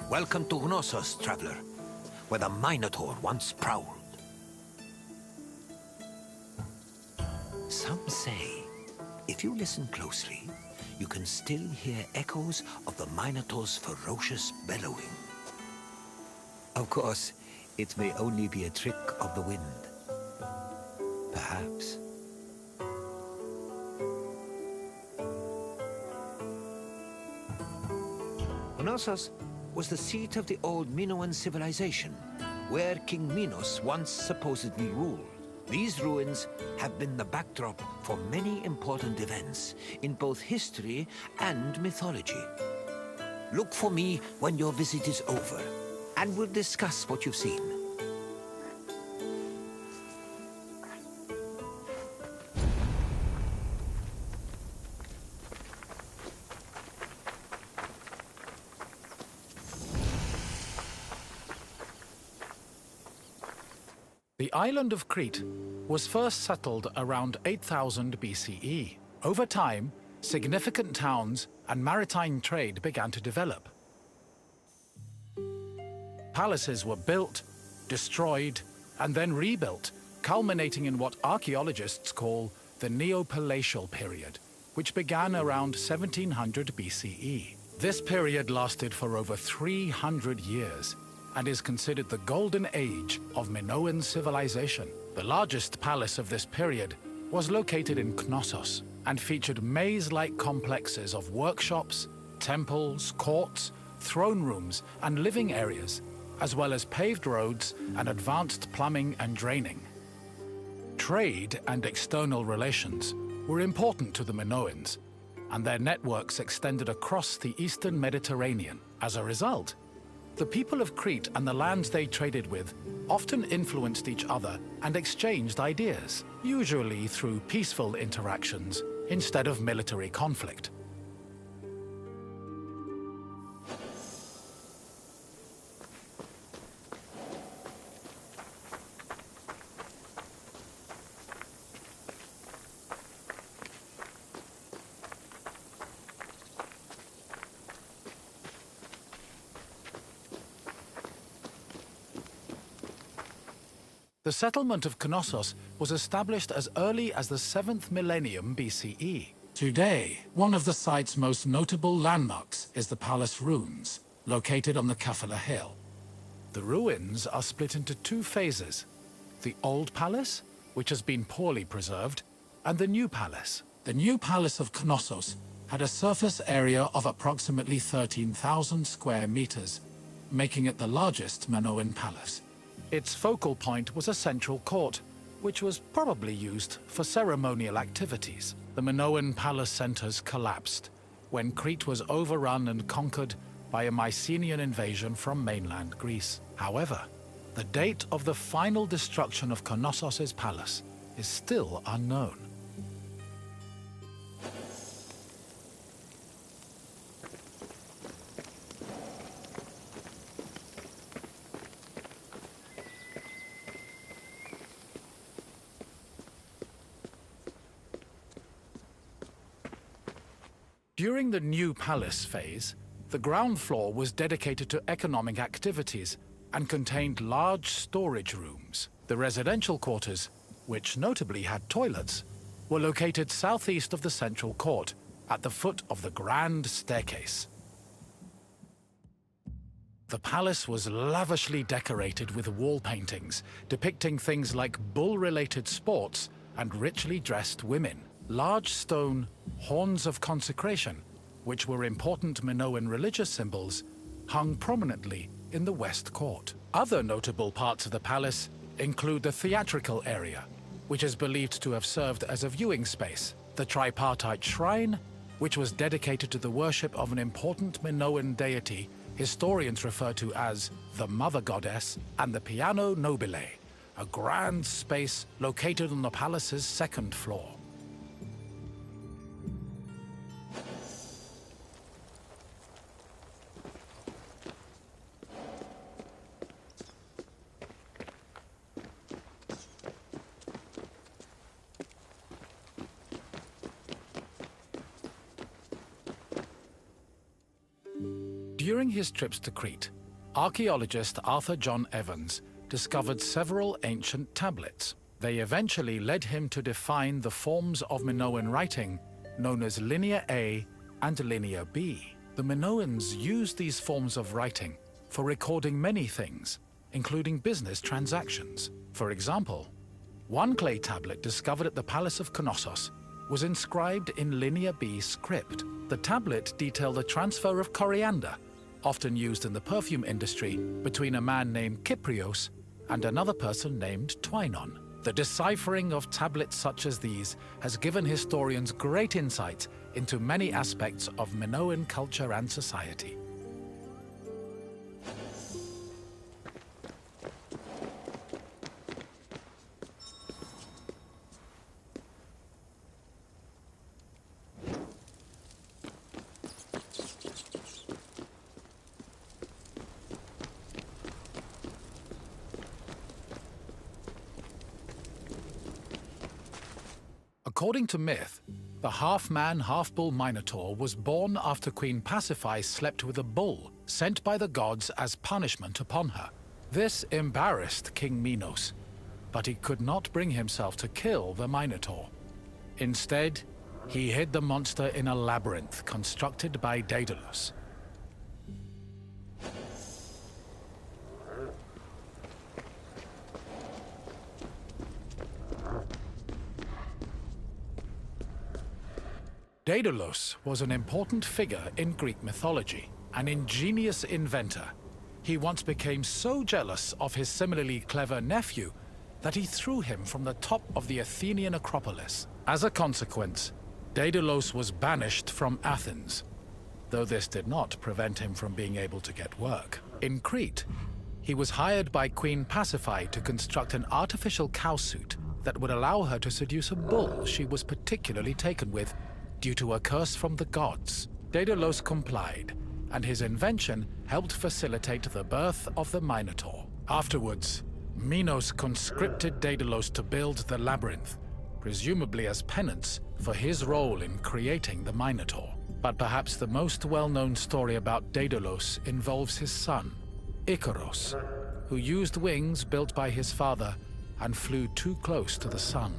Welcome to Knossos, traveler, where the Minotaur once prowled. Some say, if you listen closely, you can still hear echoes of the Minotaur's ferocious bellowing. Of course, it may only be a trick of the wind. Perhaps. Knossos was the seat of the old Minoan civilization, where King Minos once supposedly ruled. These ruins have been the backdrop for many important events in both history and mythology. Look for me when your visit is over, and we'll discuss what you've seen. The island of Crete was first settled around 8000 BCE. Over time, significant towns and maritime trade began to develop. Palaces were built, destroyed, and then rebuilt, culminating in what archaeologists call the Neopalatial period, which began around 1700 BCE. This period lasted for over 300 years, and is considered the golden age of Minoan civilization. The largest palace of this period was located in Knossos and featured maze-like complexes of workshops, temples, courts, throne rooms, and living areas, as well as paved roads and advanced plumbing and draining. Trade and external relations were important to the Minoans, and their networks extended across the eastern Mediterranean. As a result, the people of Crete and the lands they traded with often influenced each other and exchanged ideas, usually through peaceful interactions instead of military conflict. The settlement of Knossos was established as early as the 7th millennium BCE. Today, one of the site's most notable landmarks is the palace ruins, located on the Kafala Hill. The ruins are split into two phases: the old palace, which has been poorly preserved, and the new palace. The new palace of Knossos had a surface area of approximately 13,000 square meters, making it the largest Minoan palace. Its focal point was a central court, which was probably used for ceremonial activities. The Minoan palace centers collapsed when Crete was overrun and conquered by a Mycenaean invasion from mainland Greece. However, the date of the final destruction of Knossos' palace is still unknown. During the new palace phase, the ground floor was dedicated to economic activities and contained large storage rooms. The residential quarters, which notably had toilets, were located southeast of the central court, at the foot of the grand staircase. The palace was lavishly decorated with wall paintings depicting things like bull-related sports and richly dressed women. Large stone horns of consecration, which were important Minoan religious symbols, hung prominently in the west court. Other notable parts of the palace include the theatrical area, which is believed to have served as a viewing space, the tripartite shrine, which was dedicated to the worship of an important Minoan deity historians refer to as the Mother Goddess, and the Piano Nobile, a grand space located on the palace's second floor. During his trips to Crete, Archaeologist Arthur John Evans discovered several ancient tablets. They eventually led him to define the forms of Minoan writing known as Linear A and Linear B. The Minoans used these forms of writing for recording many things, including business transactions. For example, one clay tablet discovered at the Palace of Knossos was inscribed in Linear B script. The tablet detailed a transfer of coriander, often used in the perfume industry, between a man named Kyprios and another person named Twinon. The deciphering of tablets such as these has given historians great insight into many aspects of Minoan culture and society. According to myth, the half-man, half-bull Minotaur was born after Queen Pasiphae slept with a bull sent by the gods as punishment upon her. This embarrassed King Minos, but he could not bring himself to kill the Minotaur. Instead, he hid the monster in a labyrinth constructed by Daedalus. Daedalus was an important figure in Greek mythology, an ingenious inventor. He once became so jealous of his similarly clever nephew that he threw him from the top of the Athenian Acropolis. As a consequence, Daedalus was banished from Athens, though this did not prevent him from being able to get work. In Crete, he was hired by Queen Pasiphae to construct an artificial cowsuit that would allow her to seduce a bull she was particularly taken with due to a curse from the gods. Daedalus complied, and his invention helped facilitate the birth of the Minotaur. Afterwards, Minos conscripted Daedalus to build the labyrinth, presumably as penance for his role in creating the Minotaur. But perhaps the most well-known story about Daedalus involves his son, Icaros, who used wings built by his father and flew too close to the sun,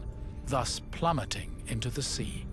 thus plummeting into the sea.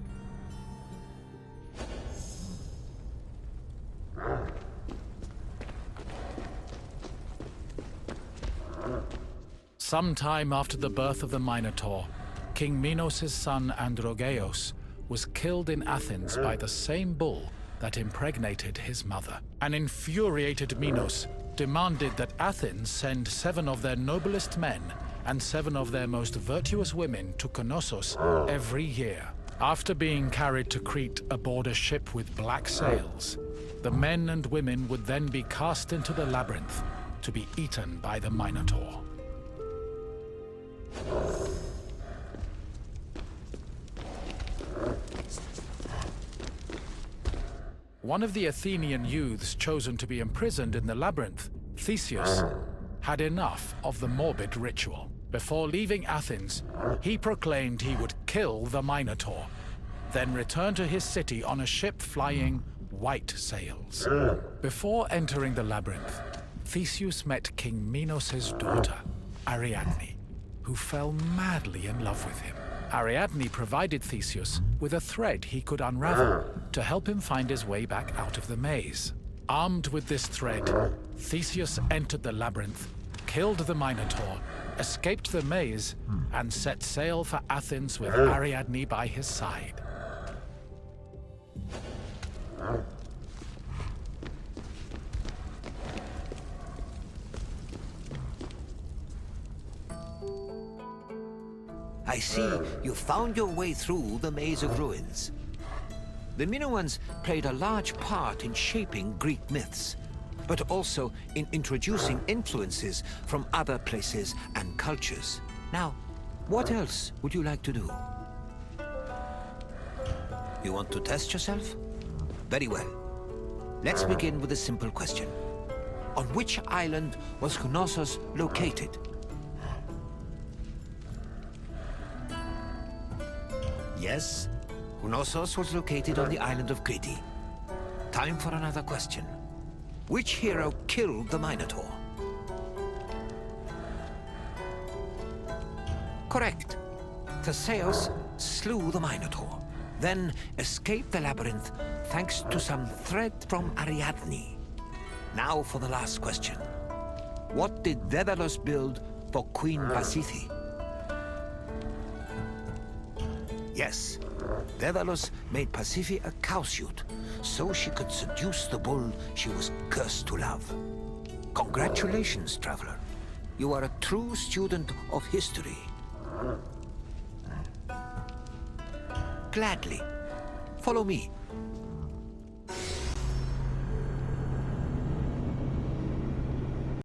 Sometime after the birth of the Minotaur, King Minos' son Androgeos was killed in Athens by the same bull that impregnated his mother. An infuriated Minos demanded that Athens send 7 of their noblest men and 7 of their most virtuous women to Knossos every year. After being carried to Crete aboard a ship with black sails, the men and women would then be cast into the labyrinth to be eaten by the Minotaur. One of the Athenian youths chosen to be imprisoned in the labyrinth, Theseus, had enough of the morbid ritual. Before leaving Athens, he proclaimed he would kill the Minotaur, then return to his city on a ship flying white sails. Before entering the labyrinth, Theseus met King Minos' daughter, Ariadne, who fell madly in love with him. Ariadne provided Theseus with a thread he could unravel to help him find his way back out of the maze. Armed with this thread, Theseus entered the labyrinth, killed the Minotaur, escaped the maze, and set sail for Athens with Ariadne by his side. I see you found your way through the maze of ruins. The Minoans played a large part in shaping Greek myths, but also in introducing influences from other places and cultures. Now, what else would you like to do? You want to test yourself? Very well. Let's begin with a simple question. On which island was Knossos located? Yes, Knossos was located on the island of Crete. Time for another question. Which hero killed the Minotaur? Correct. Theseus slew the Minotaur, then escaped the labyrinth thanks to some thread from Ariadne. Now for the last question. What did Daedalus build for Queen Pasiphae? Yes, Daedalus made Pasiphae a cowsuit, so she could seduce the bull she was cursed to love. Congratulations, traveler. You are a true student of history. Gladly. Follow me.